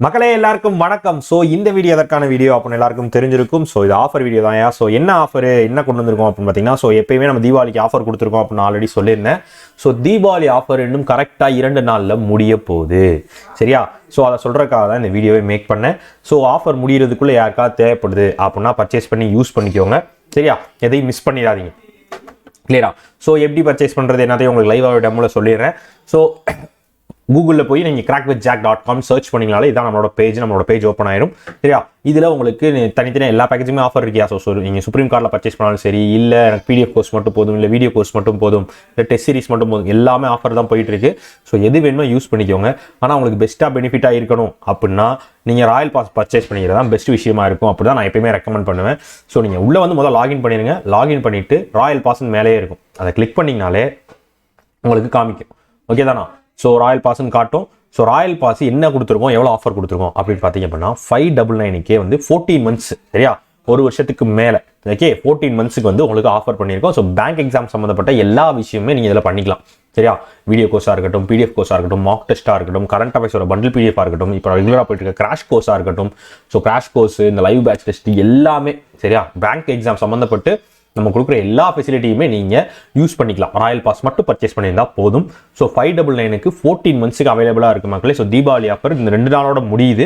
மக்களே எல்லாருக்கும் வணக்கம். ஸோ இந்த வீடியோ எதற்கான வீடியோ அப்படின்னு எல்லாருக்கும் தெரிஞ்சிருக்கும். ஸோ இது ஆஃபர் வீடியோ தான். ஸோ என்ன ஆஃபர் என்ன கொண்டு வந்திருக்கோம் அப்படின்னு பார்த்தீங்கன்னா, ஸோ எப்பயுமே நம்ம தீபாவளிக்கு ஆஃபர் கொடுத்துருக்கோம் அப்படின்னு ஆல்ரெடி சொல்லியிருந்தேன். ஸோ தீபாவளி ஆஃபர் இன்னும் கரெக்டாக 2 நாளில் முடிய போகுது, சரியா? ஸோ அதை சொல்கிறதுக்காக தான் இந்த வீடியோவை மேக் பண்ணேன். ஸோ ஆஃபர் முடிகிறதுக்குள்ளே யாருக்காவது தேவைப்படுது அப்படின்னா பர்ச்சேஸ் பண்ணி யூஸ் பண்ணிக்கோங்க, சரியா? எதையும் மிஸ் பண்ணிடாதீங்க, கிளியரா? ஸோ எப்படி பர்ச்சேஸ் பண்ணுறது என்னத்தையும் உங்களுக்கு லைவாக டெமோவில் சொல்லிடுறேன். ஸோ கூகுளில் போய் நீங்கள் crackvithjack.com சர்ச் பண்ணிங்கனாலே இதான் நம்மளோட பேஜ் ஓப்பன் ஆயிடும், சரியா? இதில் உங்களுக்கு தனித்தனியாக எல்லா பேக்கேஜுமே ஆஃபர் இருக்கியா? ஸோ நீங்கள் சுப்ரீம் கார்டில் பர்ச்சேஸ் பண்ணாலும் சரி, இல்லை எனக்கு பிடிஎஃப் கோர்ஸ் மட்டும் போதும், இல்லை வீடியோ கோர்ஸ் மட்டும் போதும், இல்லை டெஸ்ட் சீரிஸ் மட்டும் போதும், எல்லாமே ஆஃபர் தான் போயிட்டு இருக்கு. ஸோ எது வேணுமோ யூஸ் பண்ணிக்கோங்க. ஆனால் உங்களுக்கு பெஸ்ட்டாக பெனிஃபிட்டாக இருக்கணும் அப்படின்னா நீங்கள் ராயல் பாஸ் பர்ச்சேஸ் பண்ணிக்கிறது தான் பெஸ்ட் விஷயமா இருக்கும். அப்படி தான் நான் எப்பயுமே ரெக்கமெண்ட் பண்ணுவேன். ஸோ நீங்கள் உள்ளே வந்து முதல்ல லாகின் பண்ணிடுங்க. லாகின் பண்ணிவிட்டு ராயல் பாஸ்ன்னு மேலேயே இருக்கும், அதை கிளிக் பண்ணிங்கனாலே உங்களுக்கு காமிக்கும், ஓகே தானா? ஸோ ராயல் பாஸ்ன்னு காட்டும். ஸோ ராயல் பாஸ் என்ன கொடுத்துருக்கோம், எவ்வளோ ஆஃபர் கொடுத்துருக்கோம் அப்படின்னு பார்த்தீங்க அப்படின்னா 599 வந்து 14 மந்த்ஸ், சரியா? ஒரு வருஷத்துக்கு மேலே, ஓகே? 14 மந்த்ஸுக்கு வந்து உங்களுக்கு ஆஃபர் பண்ணியிருக்கோம். ஸோ பேங்க் எக்ஸாம் சம்மந்தப்பட்ட எல்லா விஷயமே நீங்கள் இதில் பண்ணிக்கலாம், சரியா? வீடியோ கோர்ஸாக இருக்கட்டும், பிடிஎஃப் கோர்ஸாக இருக்கட்டும், மாக் டெஸ்ட்டாக இருக்கட்டும், கரண்ட் அஃபேர்ஸோட பண்டில் பிடிஎஃபாக இருக்கட்டும், இப்போ ரெகுலராக போயிட்டு இருக்க கிராஷ் கோர்ஸாக இருக்கட்டும். ஸோ கிராஷ் கோர்ஸ், இந்த லைவ் பேட்ச் டெஸ்ட் எல்லாமே, சரியா? பேங்க் எக்ஸாம் சம்மந்தப்பட்டு நம்ம கொடுக்குற எல்லா ஃபெசிலிட்டியுமே நீங்கள் யூஸ் பண்ணிக்கலாம். ராயல் பாஸ் மட்டும் பர்ச்சேஸ் பண்ணியிருந்தால் போதும். ஸோ 599க்கு 14 மந்த்ஸுக்கு அவைலபிளாக இருக்குது மக்களே. ஸோ தீபாவளி ஆஃபர் இந்த 2 நாளோட முடியுது.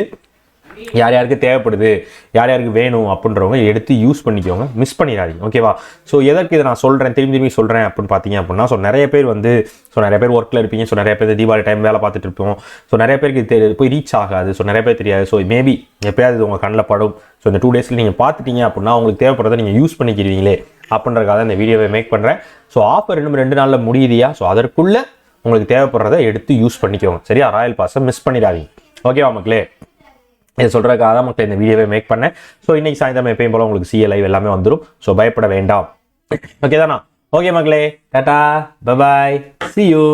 யார் யாருக்கு தேவைப்படுது, யார் யாருக்கு வேணும் அப்படின்றவங்க எடுத்து யூஸ் பண்ணிக்கோங்க, மிஸ் பண்ணிடாதீங்க, ஓகேவா? ஸோ எதற்கு இதை நான் சொல்கிறேன், திரும்பி சொல்கிறேன் அப்படின்னு பார்த்தீங்க அப்படின்னா, ஸோ நிறைய பேர் ஒர்க்கில் இருப்பீங்க. ஸோ நிறைய பேர் தீபாவளி டைம் வேலை பார்த்துட்டு இருப்போம். ஸோ நிறைய பேருக்கு போய் ரீச் ஆகாது. ஸோ நிறைய பேர் தெரியாது. ஸோ மேபி எப்போயாவது உங்கள் கண்ணில் படும். ஸோ இந்த 2 டேஸில் நீங்கள் பார்த்துட்டீங்க அப்படின்னா உங்களுக்கு தேவைப்படுறதை நீங்கள் யூஸ் பண்ணிக்கிறீங்களே அப்படின்றதுக்காக இந்த வீடியோவை மேக் பண்ணுறேன். ஸோ ஆஃபர் இன்னும் 2 நாளில் முடியுதியா? ஸோ அதற்குள்ளே உங்களுக்கு தேவைப்படுறதை எடுத்து யூஸ் பண்ணிக்கோங்க, சரியா? ராயல் பாஸை மிஸ் பண்ணிடாதீங்க, ஓகேவா மக்களே? இதை சொல்கிறதுக்காக தான் மக்கள் இந்த வீடியோவை மேக் பண்ணேன். ஸோ இன்றைக்கி சாயந்தரம் எப்பயும் போல் உங்களுக்கு சிஏ லைவ் எல்லாமே வந்துடும். ஸோ பயப்பட வேண்டாம், ஓகே தானா? ஓகே மக்களே, Tata, bye bye, see you.